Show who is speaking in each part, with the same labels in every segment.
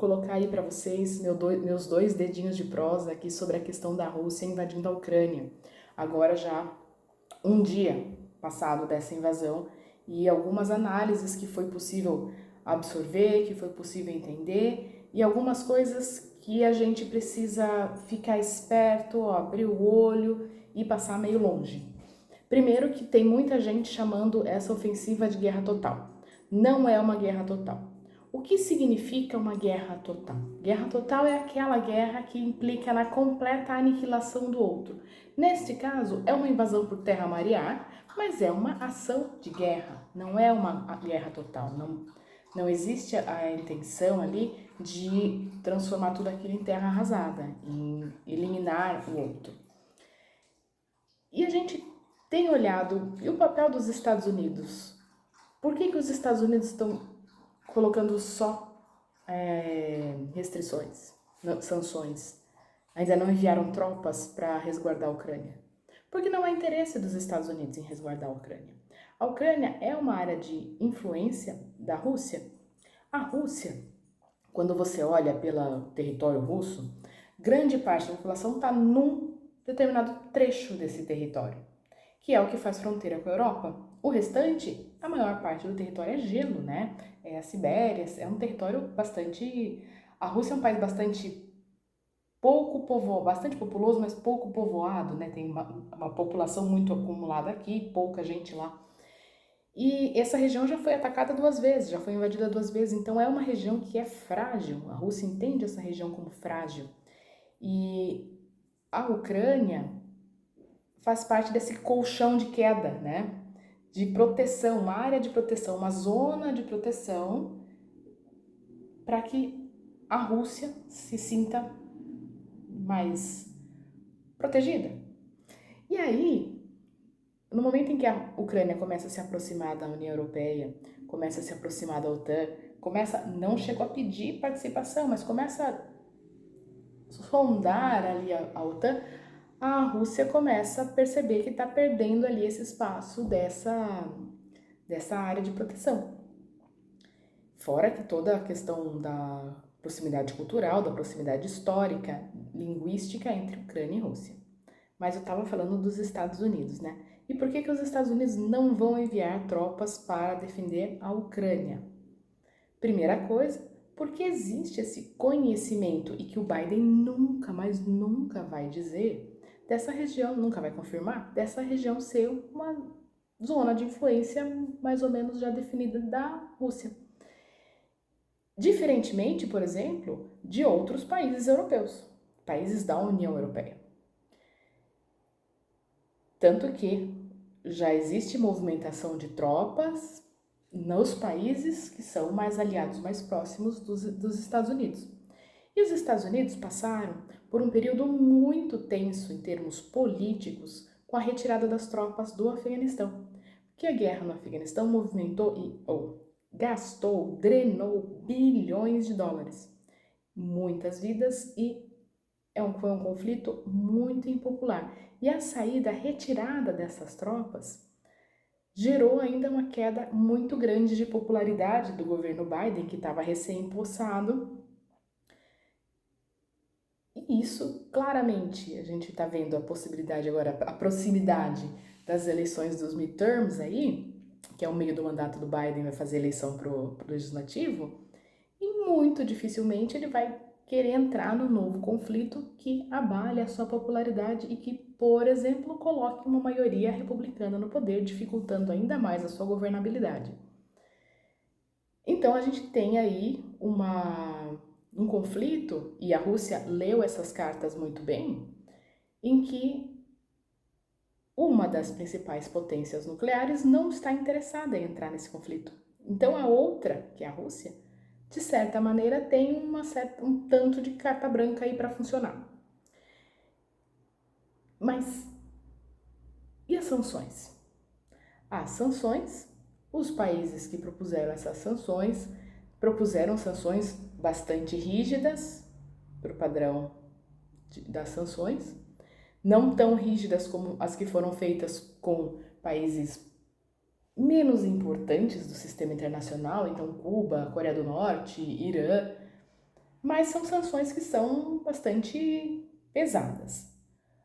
Speaker 1: colocar aí para vocês meus dois dedinhos de prosa aqui sobre a questão da Rússia invadindo a Ucrânia. Agora já um dia passado dessa invasão e algumas análises que foi possível absorver, que foi possível entender e algumas coisas que a gente precisa ficar esperto, abrir o olho e passar meio longe. Primeiro que tem muita gente chamando essa ofensiva de guerra total. Não é uma guerra total. O que significa uma guerra total? Guerra total é aquela guerra que implica na completa aniquilação do outro. Neste caso, é uma invasão por terra, mar e ar, mas é uma ação de guerra, não é uma guerra total. Não existe a intenção ali de transformar tudo aquilo em terra arrasada, em eliminar o outro. E a gente tem olhado, e o papel dos Estados Unidos? Por que os Estados Unidos estão colocando só restrições, sanções? Ainda não enviaram tropas para resguardar a Ucrânia? Porque não há interesse dos Estados Unidos em resguardar a Ucrânia. A Ucrânia é uma área de influência da Rússia. A Rússia, quando você olha pelo território russo, grande parte da população está num determinado trecho desse território, que é o que faz fronteira com a Europa. O restante, a maior parte do território é gelo, né? É a Sibéria, é um território bastante... A Rússia é um país bastante bastante populoso, mas pouco povoado, né? Tem uma população muito acumulada aqui, pouca gente lá. E essa região já foi atacada 2 vezes, já foi invadida 2 vezes, então é uma região que é frágil. A Rússia entende essa região como frágil. E a Ucrânia faz parte desse colchão de queda, né? De proteção, uma área de proteção, uma zona de proteção para que a Rússia se sinta mais protegida. E aí, no momento em que a Ucrânia começa a se aproximar da União Europeia, começa a se aproximar da OTAN, não chegou a pedir participação, mas começa a sondar ali a OTAN, a Rússia começa a perceber que está perdendo ali esse espaço dessa área de proteção. Fora que toda a questão da proximidade cultural, da proximidade histórica, linguística entre Ucrânia e Rússia. Mas eu estava falando dos Estados Unidos, né? E por que os Estados Unidos não vão enviar tropas para defender a Ucrânia? Primeira coisa, porque existe esse conhecimento e que o Biden nunca, mas nunca vai dizer dessa região, nunca vai confirmar, dessa região ser uma zona de influência mais ou menos já definida da Rússia. Diferentemente, por exemplo, de outros países europeus, países da União Europeia. Tanto que já existe movimentação de tropas nos países que são mais aliados, mais próximos dos Estados Unidos. E os Estados Unidos passaram por um período muito tenso em termos políticos com a retirada das tropas do Afeganistão. Porque a guerra no Afeganistão gastou, drenou bilhões de dólares, muitas vidas e foi um conflito muito impopular. E a saída, a retirada dessas tropas gerou ainda uma queda muito grande de popularidade do governo Biden, que estava recém-impossado. E isso, claramente, a gente está vendo a possibilidade agora, a proximidade das eleições dos midterms aí, que é o meio do mandato do Biden, vai fazer eleição para o legislativo, e muito dificilmente ele vai querer entrar no novo conflito que abale a sua popularidade e que, por exemplo, coloque uma maioria republicana no poder, dificultando ainda mais a sua governabilidade. Então a gente tem aí um conflito, e a Rússia leu essas cartas muito bem, em que uma das principais potências nucleares não está interessada em entrar nesse conflito. Então a outra, que é a Rússia, de certa maneira tem um tanto de carta branca aí para funcionar. Mas e as sanções? As sanções, os países que propuseram essas sanções propuseram sanções bastante rígidas para o padrão das sanções, não tão rígidas como as que foram feitas com países menos importantes do sistema internacional, então Cuba, Coreia do Norte, Irã, mas são sanções que são bastante pesadas.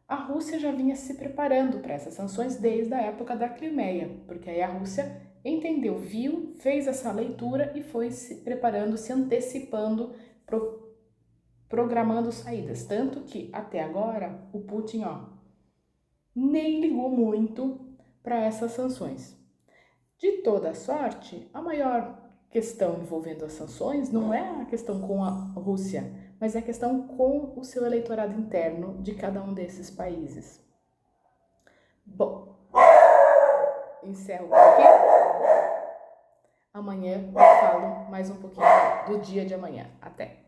Speaker 1: A Rússia já vinha se preparando para essas sanções desde a época da Crimeia, porque aí a Rússia entendeu, viu, fez essa leitura e foi se preparando, se antecipando, programando saídas. Tanto que até agora o Putin, nem ligou muito para essas sanções. De toda sorte, a maior questão envolvendo as sanções não é a questão com a Rússia, mas é a questão com o seu eleitorado interno de cada um desses países. Bom, encerro por aqui. Amanhã eu falo mais um pouquinho do dia de amanhã. Até!